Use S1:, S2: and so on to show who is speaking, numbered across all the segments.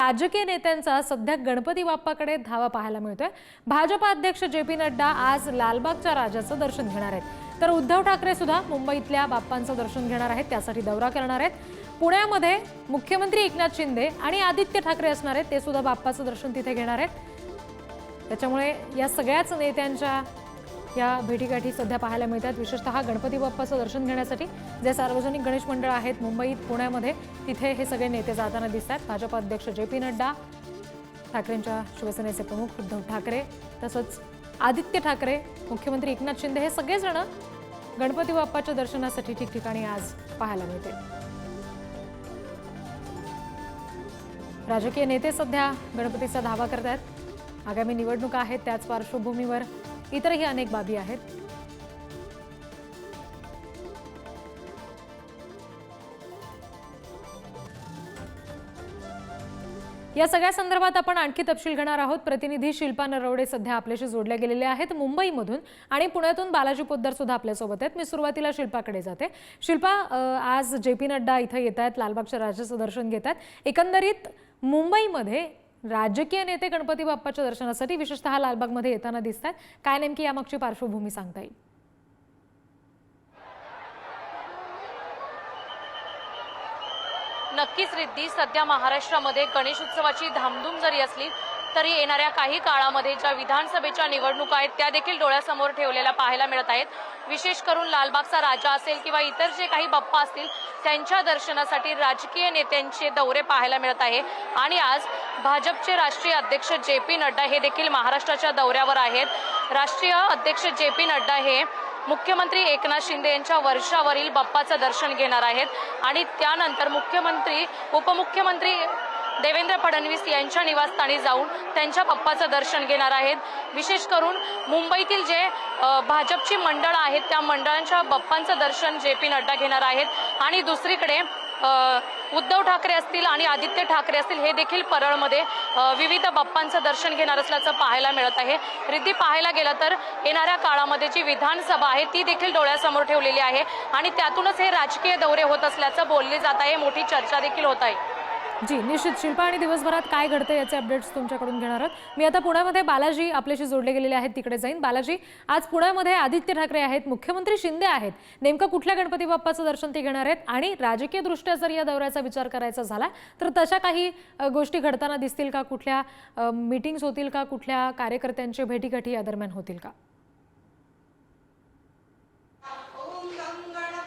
S1: राजकीय नेत्यांचा सध्या गणपती बाप्पाकडे धावा पाहायला मिळतोय। भाजपा अध्यक्ष जे.पी. नड्डा आज लालबागच्या राजाचं दर्शन घेणार आहेत, तर उद्धव ठाकरे सुद्धा मुंबईतल्या बाप्पांचं दर्शन घेणार आहेत, त्यासाठी दौरा करणार आहेत। पुण्यामध्ये मुख्यमंत्री एकनाथ शिंदे आणि आदित्य ठाकरे असणार आहेत, ते सुद्धा बाप्पाचं दर्शन तिथे घेणार आहेत। त्याच्यामुळे या सगळ्याच नेत्यांच्या या भेटीगाठी सध्या पाहायला मिळतात। विशेषतः गणपती बाप्पाचं दर्शन घेण्यासाठी जे सार्वजनिक गणेश मंडळ आहेत मुंबईत, पुण्यामध्ये, तिथे हे सगळे नेते जाताना दिसतात। भाजप अध्यक्ष जे.पी. नड्डा, ठाकरेंच्या शिवसेनेचे प्रमुख उद्धव ठाकरे, तसंच आदित्य ठाकरे, मुख्यमंत्री एकनाथ शिंदे हे सगळेजण गणपती बाप्पाच्या दर्शनासाठी ठिकठिकाणी आज पाहायला मिळते। राजकीय नेते सध्या गणपतीचा धावा करत आहेत। आगामी निवडणुका आहेत, त्याच पार्श्वभूमीवर इतरही अनेक बाबी आहेत। या सगळ्या संदर्भात आपण आणखी तपशील घेणार आहोत। प्रतिनिधी शिल्पा नरवडे सध्या आपल्याशी जोडल्या गेलेले आहेत मुंबईमधून, आणि पुण्यातून बालाजी पोद्दार सुद्धा आपल्यासोबत आहेत। मी सुरुवातीला शिल्पाकडे जाते। शिल्पा, आज जे.पी. नड्डा इथे येत आहेत, लालबागच्या राजाचं दर्शन घेतात। एकंदरीत मुंबईमध्ये राजकीय नेते गणपती बाप्पाच्या दर्शनासाठी विशेषतः लालबागमध्ये येताना दिसतात, काय नेमकी यामागची पार्श्वभूमी सांगता येईल?
S2: नक्कीच रिद्धी, सध्या महाराष्ट्रामध्ये गणेश उत्सवाची धामधूम जरी असली तरी येणाऱ्या काही काळामध्ये ज्या विधानसभेच्या निवडणुका आहेत त्या देखील डोळ्यासमोर ठेवलेल्या पाहायला मिळत आहेत। विशेष करून लालबागचा राजा असेल किंवा इतर जे काही बाप्पा असतील त्यांच्या दर्शनासाठी राजकीय नेत्यांचे दौरे पाहायला मिळत आहे। आणि आज भाजपचे राष्ट्रीय अध्यक्ष जे.पी. नड्डा हे देखील महाराष्ट्राच्या दौऱ्यावर आहेत। राष्ट्रीय अध्यक्ष जे.पी. नड्डा हे मुख्यमंत्री एकनाथ शिंदे यांच्या वर्षावरील बाप्पाचं दर्शन घेणार आहेत आणि त्यानंतर मुख्यमंत्री उपमुख्यमंत्री देवेंद्र फडणवीस यांच्या निवासस्थानी जाऊन त्यांच्या बाप्पाचं दर्शन घेणार आहेत। विशेष करून मुंबईतील जे भाजपची मंडळं आहेत त्या मंडळांच्या बाप्पांचं दर्शन जे.पी. नड्डा घेणार आहेत। आणि दुसरीकडे उद्धव ठाकरे असतील आणि आदित्य ठाकरे असतील हे देखील परळमध्ये विविध बाप्पांचं दर्शन घेणार असल्याचं पाहायला मिळत आहे। रिद्धी, पाहायला गेलं तर येणाऱ्या काळामध्ये जी विधानसभा आहे ती देखील डोळ्यासमोर ठेवलेली आहे आणि त्यातूनच हे राजकीय दौरे होत असल्याचं बोलले जात आहे, मोठी चर्चा देखील होत आहे।
S1: जी निश्चित शिल्पा, आणि दिवसभरात काय घडतं याचे अपडेट्स तुमच्याकडून घेणार आहोत। मी आता पुण्यामध्ये बालाजी आपल्याशी जोडले गेलेले आहेत, तिकडे जाईन। बालाजी, आज पुण्यामध्ये आदित्य ठाकरे आहेत, मुख्यमंत्री शिंदे आहेत, नेमकं कुठल्या गणपती बाप्पाचं दर्शन ते घेणार आहेत? आणि राजकीय दृष्ट्या जर या दौऱ्याचा विचार करायचा झाला तर तशा काही गोष्टी घडताना दिसतील का? कुठल्या मीटिंग्स होतील का? कुठल्या कार्यकर्त्यांच्या भेटीगाठी या दरम्यान होतील का?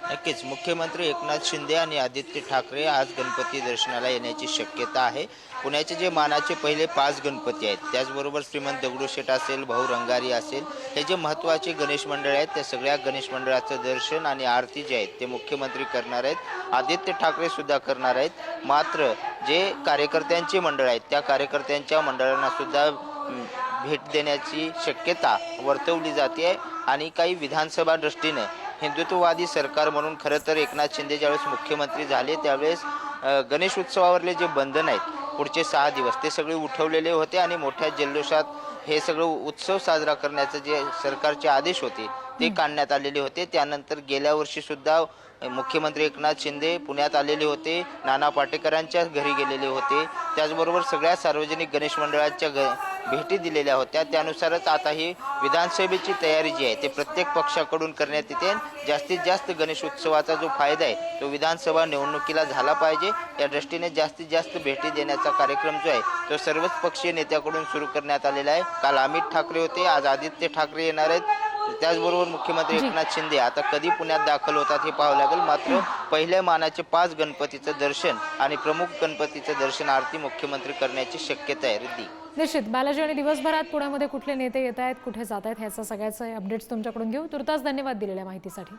S3: नक्कीच मुख्यमंत्री एकनाथ शिंदे आणि आदित्य ठाकरे आज गणपती दर्शनाला येण्याची शक्यता आहे। पुण्याचे जे मानाचे पहिले 5 गणपती आहेत, त्याचबरोबर श्रीमंत दगडूशेठ असेल, भाऊ रंगारी असेल, हे जे महत्त्वाचे गणेश मंडळ आहेत त्या सगळ्या गणेश मंडळाचं दर्शन आणि आरती जे आहेत ते मुख्यमंत्री करणार आहेत, आदित्य ठाकरे सुद्धा करणार आहेत। मात्र जे कार्यकर्त्यांचे मंडळ आहेत त्या कार्यकर्त्यांच्या मंडळांना सुद्धा भेट देण्याची शक्यता वर्तवली जाते। आणि काही विधानसभा दृष्टीने हिंदुत्ववादी सरकार म्हणून खरं तर एकनाथ शिंदे ज्यावेळेस मुख्यमंत्री झाले त्यावेळेस गणेश उत्सवावरले जे बंधन आहेत पुढचे 6 दिवस ते सगळे उठवलेले होते आणि मोठ्या जल्लोषात हे सगळं उत्सव साजरा करण्याचे जे सरकारचे आदेश होते ते काढण्यात आलेले होते। त्यानंतर गेल्या वर्षी सुद्धा मुख्यमंत्री एकनाथ शिंदे पुण्यात आलेले होते, नाना पाटेकरांच्या घरी गेलेले होते, त्याचबरोबर सगळ्या सार्वजनिक गणेश मंडळाच्या भेटी दिलेल्या होत्या। त्यानुसारच आता ही विधानसभेची तयारी जी आहे ते प्रत्येक पक्षाकडून करण्यात येते। जास्तीत जास्त गणेश उत्सवाचा जो फायदा आहे तो विधानसभा निवडणुकीला झाला पाहिजे, या दृष्टीने जास्तीत जास्त भेटी देण्याचा कार्यक्रम जो आहे तो सर्वच पक्षीय नेत्याकडून सुरू करण्यात आलेला आहे। काल अमित ठाकरे होते, आज आदित्य ठाकरे येणार आहेत, त्याचबरोबर मुख्यमंत्री एकनाथ शिंदे आता कधी पुण्यात दाखल होतात हे पाहावं लागेल। मात्र पहिल्या मानाचे 5 गणपतीचं दर्शन आणि प्रमुख गणपतीचं दर्शन आरती मुख्यमंत्री करण्याची शक्यता आहे। रिद्धी,
S1: निश्चित बालाजी, आणि दिवसभरात पुण्यामध्ये कुठले नेते येत आहेत, कुठे जात आहेत, ह्याचा सगळ्याचे अपडेट्स तुमच्याकडून घेऊ। तुर्तास धन्यवाद दिलेल्या माहितीसाठी।